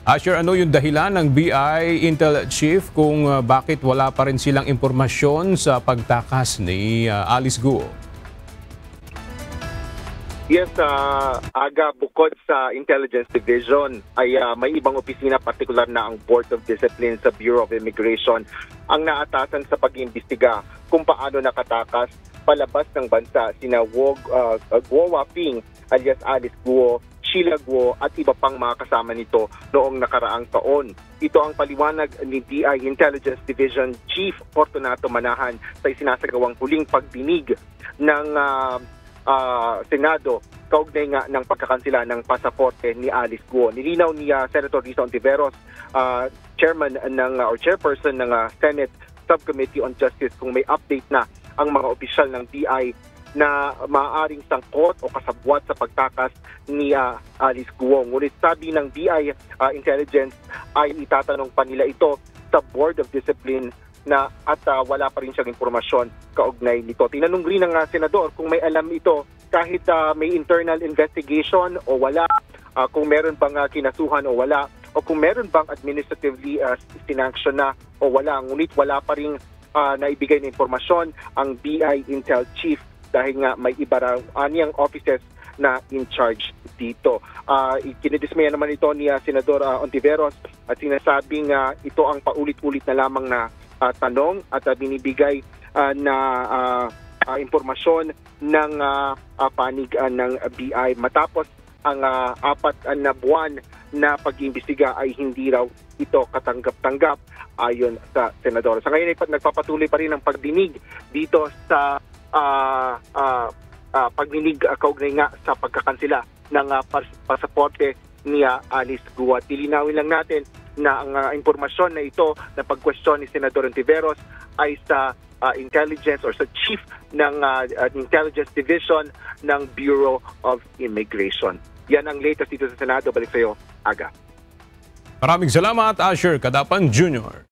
Asher, ano yung dahilan ng BI Intel Chief kung bakit wala pa rin silang impormasyon sa pagtakas ni Alice Guo? Yes, Aga, bukod sa Intelligence Division ay may ibang opisina, partikular na ang Board of Discipline sa Bureau of Immigration, ang naatasan sa pag-iimbestiga kung paano nakatakas palabas ng bansa sina Guo Waping alias Alice Guo, Sheila Guo at iba pang mga kasama nito noong nakaraang taon. Ito ang paliwanag ni BI Intelligence Division Chief Fortunato Manahan sa isinasagawang huling pagdinig ng Senado kaugnay nga ng pagkakansela ng pasaporte ni Alice Guo. Nilinaw ni Senator Risa Ontiveros, chairperson ng Senate Subcommittee on Justice, kung may update na ang mga opisyal ng BI na maaaring sangkot o kasabwat sa pagtakas ni Alice Guo. Ngunit sabi ng BI Intelligence ay itatanong pa nila ito sa Board of Discipline na at wala pa rin siyang impormasyon kaugnay nito. Tinanong rin ng senador kung may alam ito kahit may internal investigation o wala, kung meron bang kinasuhan o wala, o kung meron bang administratively sinanction na o wala. Ngunit wala pa rin naibigay na impormasyon ang BI Intel Chief dahil nga may iba raw aniyang offices na in charge dito. Kinidismaya naman ito ni Senador Ontiveros at sinasabing ito ang paulit-ulit na lamang na tanong at binibigay na impormasyon ng panig ng BI matapos ang 4 na buwan na pag-iimbestiga ay hindi raw ito katanggap-tanggap ayon sa senador. Sa ngayon ay nagpapatuloy pa rin ang pagdinig dito sa pagdinig kaugnay nga sa pagkakansela ng pasaporte ni Alice Guo. Tilinawin lang natin na ang impormasyon na ito na pag-question ni Senador Ontiveros ay sa intelligence or sa chief ng Intelligence Division ng Bureau of Immigration. Yan ang latest dito sa Senado. Balik sa iyo, Aga. Maraming salamat, Asher Cadapan Jr.